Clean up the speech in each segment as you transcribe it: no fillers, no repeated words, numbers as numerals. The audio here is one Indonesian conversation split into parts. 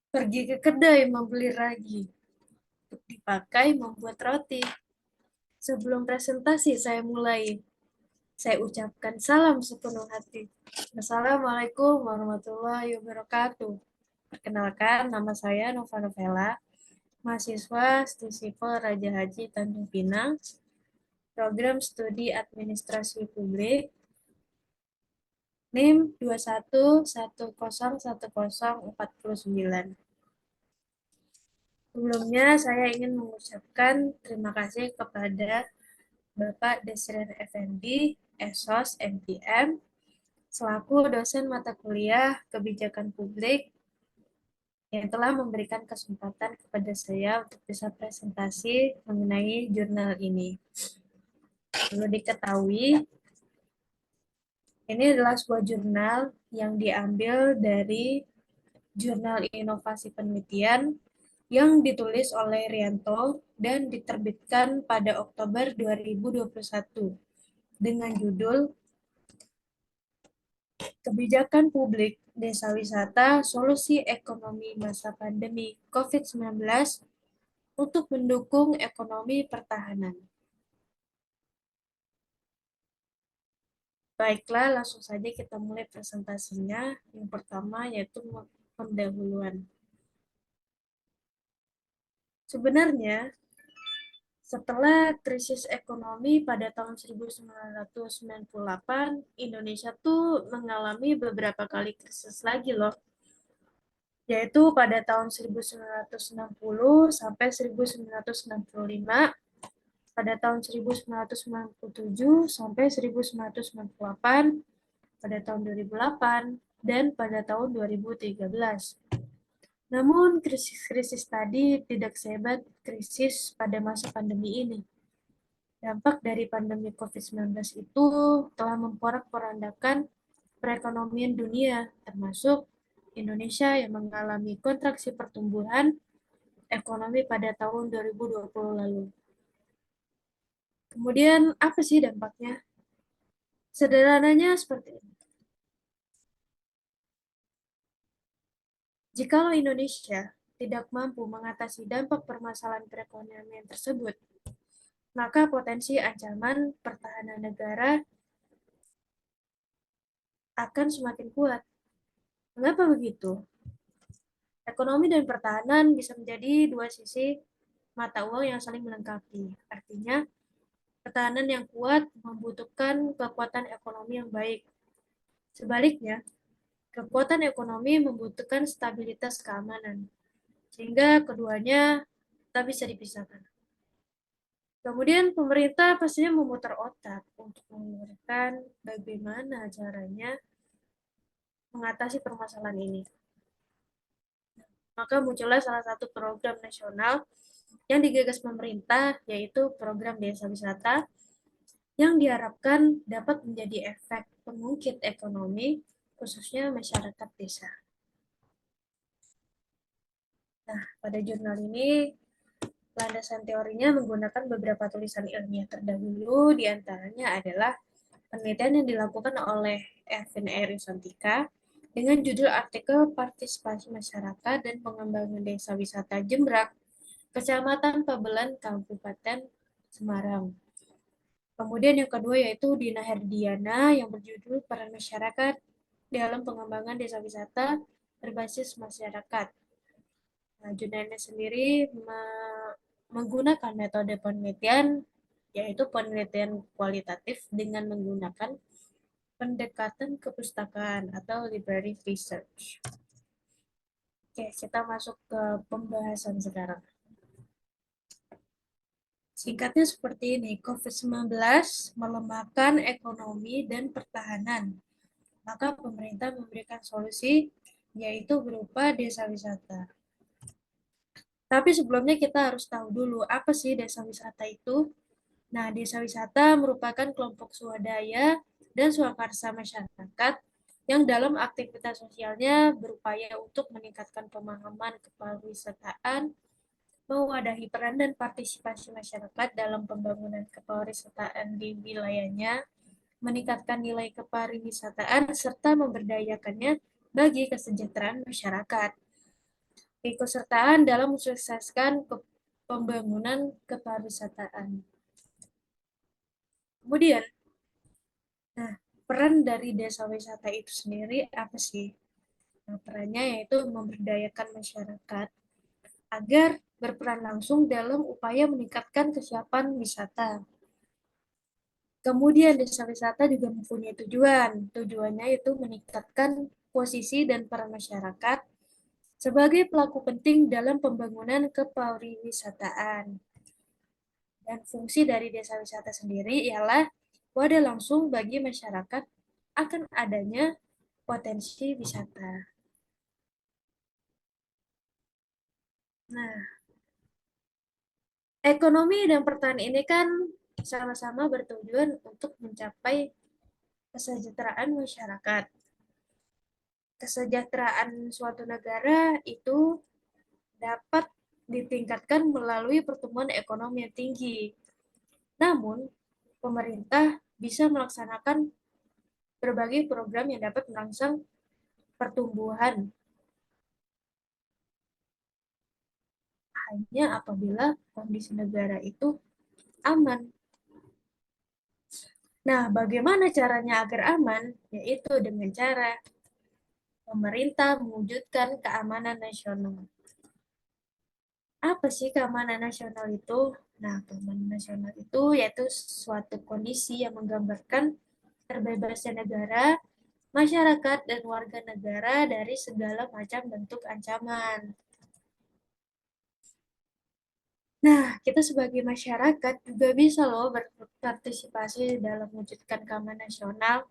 Pergi ke kedai membeli ragi untuk dipakai membuat roti. Sebelum presentasi saya mulai, saya ucapkan salam sepenuh hati. Assalamualaikum warahmatullahi wabarakatuh. Perkenalkan, nama saya Nova Novela, mahasiswa Stisipel Raja Haji Tanjung Pinang, program studi administrasi publik, NIM 21101049. Sebelumnya, saya ingin mengucapkan terima kasih kepada Bapak Desren Effendi, Esos, MPM, selaku dosen mata kuliah Kebijakan Publik yang telah memberikan kesempatan kepada saya untuk bisa presentasi mengenai jurnal ini. Perlu diketahui, ini adalah sebuah jurnal yang diambil dari Jurnal Inovasi Penelitian yang ditulis oleh Rianto dan diterbitkan pada Oktober 2021 dengan judul Kebijakan Publik Desa Wisata Solusi Ekonomi Masa Pandemi COVID-19 untuk Mendukung Ekonomi Pertahanan. Baiklah, langsung saja kita mulai presentasinya. Yang pertama yaitu pendahuluan. Sebenarnya, setelah krisis ekonomi pada tahun 1998, Indonesia tuh mengalami beberapa kali krisis lagi loh, yaitu pada tahun 1960 sampai 1965, pada tahun 1997 sampai 1998, pada tahun 2008, dan pada tahun 2013. Namun, krisis-krisis tadi tidak sehebat krisis pada masa pandemi ini. Dampak dari pandemi COVID-19 itu telah memporak-porandakan perekonomian dunia, termasuk Indonesia yang mengalami kontraksi pertumbuhan ekonomi pada tahun 2020 lalu. Kemudian, apa sih dampaknya? Sederhananya seperti ini. Jikalau Indonesia tidak mampu mengatasi dampak permasalahan perekonomian tersebut, maka potensi ancaman pertahanan negara akan semakin kuat. Mengapa begitu? Ekonomi dan pertahanan bisa menjadi dua sisi mata uang yang saling melengkapi. Artinya, pertahanan yang kuat membutuhkan kekuatan ekonomi yang baik. Sebaliknya, kekuatan ekonomi membutuhkan stabilitas keamanan, sehingga keduanya tak bisa dipisahkan. Kemudian pemerintah pastinya memutar otak untuk memikirkan bagaimana caranya mengatasi permasalahan ini. Maka muncullah salah satu program nasional yang digagas pemerintah, yaitu program Desa Wisata, yang diharapkan dapat menjadi efek pengungkit ekonomi, khususnya masyarakat desa. Nah, pada jurnal ini, landasan teorinya menggunakan beberapa tulisan ilmiah terdahulu, diantaranya adalah penelitian yang dilakukan oleh Ervin R. Santika dengan judul artikel Partisipasi Masyarakat dan Pengembangan Desa Wisata Jembrak, Kecamatan Pabelan, Kabupaten Semarang. Kemudian yang kedua yaitu Dina Herdiana yang berjudul Peran Masyarakat dalam Pengembangan Desa Wisata Berbasis Masyarakat. Nah, jurnalnya sendiri menggunakan metode penelitian, yaitu penelitian kualitatif dengan menggunakan pendekatan kepustakaan atau library research. Oke, kita masuk ke pembahasan sekarang. Singkatnya seperti ini, COVID-19 melemahkan ekonomi dan pertahanan. Maka pemerintah memberikan solusi, yaitu berupa desa wisata. Tapi sebelumnya kita harus tahu dulu, apa sih desa wisata itu? Nah, desa wisata merupakan kelompok swadaya dan swakarsa masyarakat yang dalam aktivitas sosialnya berupaya untuk meningkatkan pemahaman kepariwisataan, mewadahi peran dan partisipasi masyarakat dalam pembangunan kepariwisataan di wilayahnya, meningkatkan nilai kepariwisataan, serta memberdayakannya bagi kesejahteraan masyarakat. keikutsertaan dalam mensukseskan pembangunan kepariwisataan. Kemudian, nah, peran dari desa wisata itu sendiri apa sih? Nah, perannya yaitu memberdayakan masyarakat agar berperan langsung dalam upaya meningkatkan kesiapan wisata. Kemudian desa wisata juga mempunyai tujuan. Tujuannya itu meningkatkan posisi dan peran masyarakat sebagai pelaku penting dalam pembangunan kepariwisataan. Dan fungsi dari desa wisata sendiri ialah wadah langsung bagi masyarakat akan adanya potensi wisata. Nah, ekonomi dan pertanian ini kan sama-sama bertujuan untuk mencapai kesejahteraan masyarakat. Kesejahteraan suatu negara itu dapat ditingkatkan melalui pertumbuhan ekonomi yang tinggi. Namun, pemerintah bisa melaksanakan berbagai program yang dapat merangsang pertumbuhan hanya apabila kondisi negara itu aman. Nah, bagaimana caranya agar aman? Yaitu dengan cara pemerintah mewujudkan keamanan nasional. Apa sih keamanan nasional itu? Nah, keamanan nasional itu yaitu suatu kondisi yang menggambarkan terbebasnya negara, masyarakat, dan warga negara dari segala macam bentuk ancaman. Nah, kita sebagai masyarakat juga bisa loh berpartisipasi dalam mewujudkan keamanan nasional,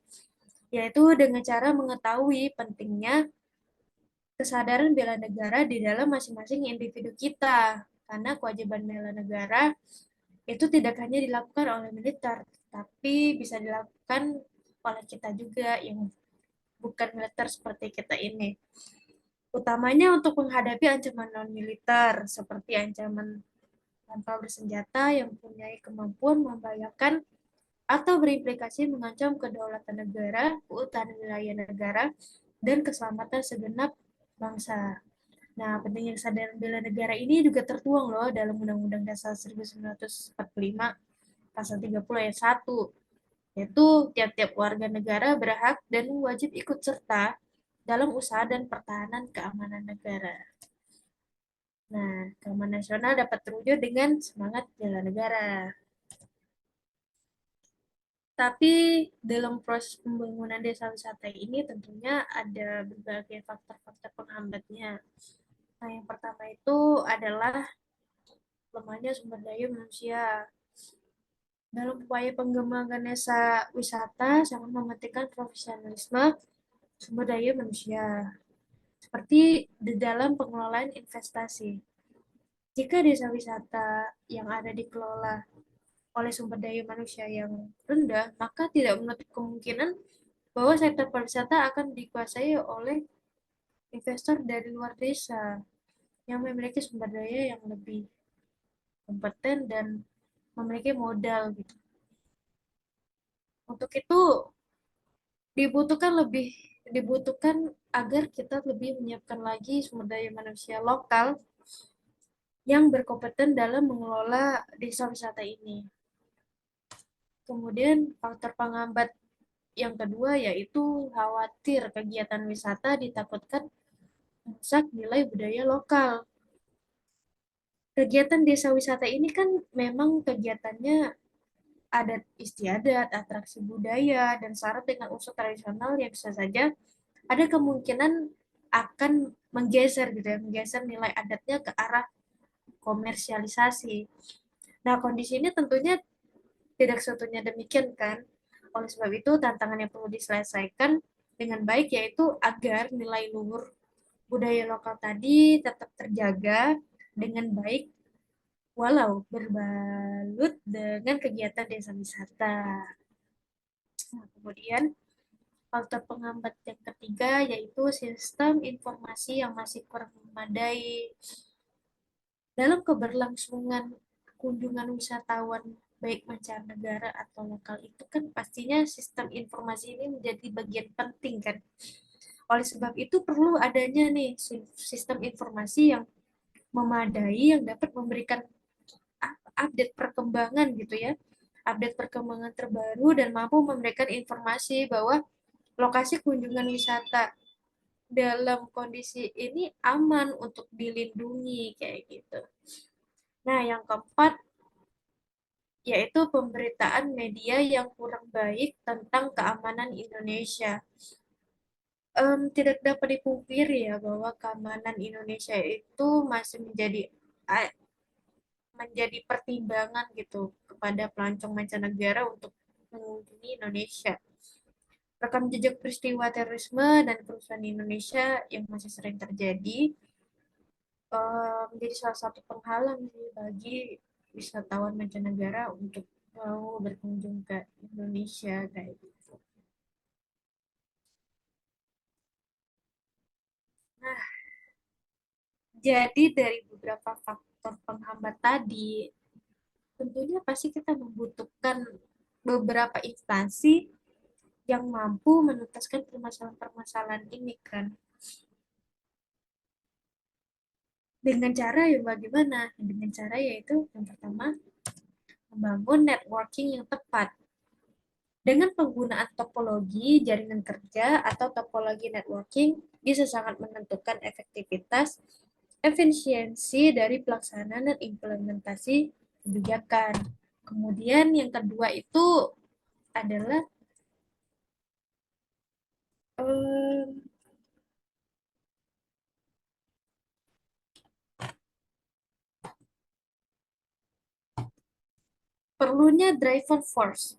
yaitu dengan cara mengetahui pentingnya kesadaran bela negara di dalam masing-masing individu kita. Karena kewajiban bela negara itu tidak hanya dilakukan oleh militer, tapi bisa dilakukan oleh kita juga yang bukan militer seperti kita ini. Utamanya untuk menghadapi ancaman non-militer, seperti ancaman tanpa bersenjata yang mempunyai kemampuan membahayakan atau berimplikasi mengancam kedaulatan negara, keutuhan wilayah negara, dan keselamatan segenap bangsa. Nah, pentingnya kesadaran bela negara ini juga tertuang loh dalam Undang-Undang Dasar 1945 pasal 30 ayat 1, yaitu tiap-tiap warga negara berhak dan wajib ikut serta dalam usaha dan pertahanan keamanan negara. Nah, keamanan nasional dapat terwujud dengan semangat bela negara. Tapi dalam proses pembangunan desa wisata ini tentunya ada berbagai faktor-faktor penghambatnya. Nah, yang pertama itu adalah lemahnya sumber daya manusia. Dalam upaya pengembangan desa wisata sangat mementingkan profesionalisme sumber daya manusia, seperti di dalam pengelolaan investasi. Jika desa wisata yang ada dikelola oleh sumber daya manusia yang rendah, maka tidak menutup kemungkinan bahwa sektor pariwisata akan dikuasai oleh investor dari luar desa yang memiliki sumber daya yang lebih kompeten dan memiliki modal gitu. Untuk itu dibutuhkan agar kita lebih menyiapkan lagi sumber daya manusia lokal yang berkompeten dalam mengelola desa wisata ini. Kemudian faktor penghambat yang kedua yaitu khawatir kegiatan wisata ditakutkan merusak nilai budaya lokal. Kegiatan desa wisata ini kan memang kegiatannya adat istiadat, atraksi budaya, dan syarat dengan unsur tradisional yang bisa saja ada kemungkinan akan menggeser gitu ya, menggeser nilai adatnya ke arah komersialisasi. Nah, kondisi ini tentunya tidak seutuhnya demikian kan. Oleh sebab itu, tantangan yang perlu diselesaikan dengan baik yaitu agar nilai luhur budaya lokal tadi tetap terjaga dengan baik walau berbalut dengan kegiatan desa wisata. Nah, kemudian faktor penghambat yang ketiga yaitu sistem informasi yang masih kurang memadai. Dalam keberlangsungan kunjungan wisatawan baik mancanegara atau lokal itu kan pastinya sistem informasi ini menjadi bagian penting kan Oleh sebab itu perlu adanya nih sistem informasi yang memadai yang dapat memberikan update perkembangan gitu ya, update perkembangan terbaru dan mampu memberikan informasi bahwa lokasi kunjungan wisata dalam kondisi ini aman untuk dilindungi kayak gitu. Nah, yang keempat yaitu pemberitaan media yang kurang baik tentang keamanan Indonesia. Tidak dapat dipungkiri ya bahwa keamanan Indonesia itu masih menjadi pertimbangan gitu kepada pelancong mancanegara untuk mengunjungi Indonesia. Rekam jejak peristiwa terorisme dan kerusuhan di Indonesia yang masih sering terjadi menjadi salah satu penghalang sih bagi wisatawan mancanegara untuk mau berkunjung ke Indonesia kayak gitu. Nah, jadi dari beberapa faktor penghambat tadi, tentunya pasti kita membutuhkan beberapa instansi yang mampu menuntaskan permasalahan-permasalahan ini kan. Dengan cara yang bagaimana? Dengan cara yaitu yang pertama, membangun networking yang tepat. Dengan penggunaan topologi jaringan kerja atau topologi networking bisa sangat menentukan efektivitas, efisiensi dari pelaksanaan dan implementasi kebijakan. Kemudian yang kedua itu adalah eh, perlunya driver force.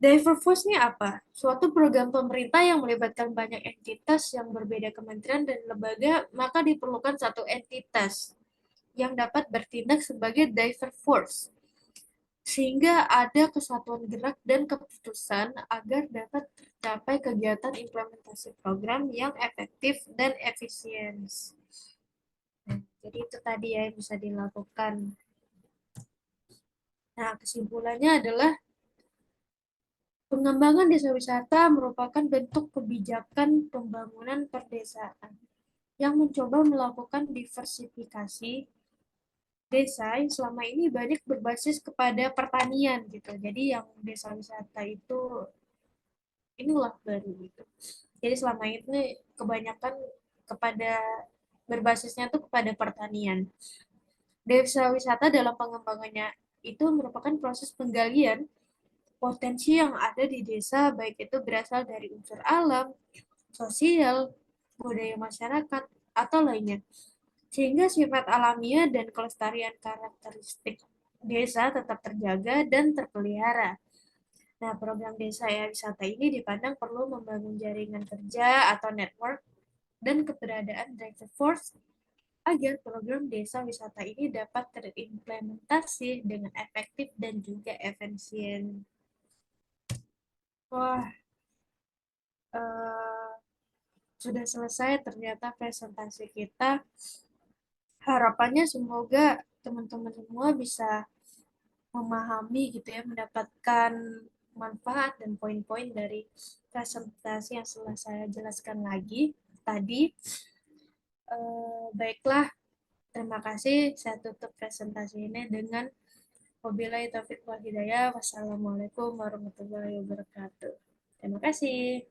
Driver force ini apa? Suatu program pemerintah yang melibatkan banyak entitas yang berbeda kementerian dan lembaga, maka diperlukan satu entitas yang dapat bertindak sebagai driver force, sehingga ada kesatuan gerak dan keputusan agar dapat tercapai kegiatan implementasi program yang efektif dan efisien. Nah, jadi itu tadi ya yang bisa dilakukan. Nah, kesimpulannya adalah pengembangan desa wisata merupakan bentuk kebijakan pembangunan perdesaan yang mencoba melakukan diversifikasi desa yang selama ini banyak berbasis kepada pertanian gitu. Jadi yang desa wisata itu inilah baru gitu. Jadi selama ini kebanyakan kepada berbasisnya tuh kepada pertanian. Desa wisata dalam pengembangannya itu merupakan proses penggalian potensi yang ada di desa, baik itu berasal dari unsur alam, sosial, budaya masyarakat, atau lainnya. Sehingga sifat alamiah dan kelestarian karakteristik desa tetap terjaga dan terpelihara. Nah, program desa ya wisata ini dipandang perlu membangun jaringan kerja atau network dan keberadaan driver force agar program desa wisata ini dapat terimplementasi dengan efektif dan juga efisien. Wah, eh, sudah selesai ternyata presentasi kita. Harapannya semoga teman-teman semua bisa memahami gitu ya, mendapatkan manfaat dan poin-poin dari presentasi yang telah saya jelaskan lagi tadi. Baiklah, terima kasih. Saya tutup presentasi ini dengan wabillahi taufiq wal hidayah. Wassalamualaikum warahmatullahi wabarakatuh. Terima kasih.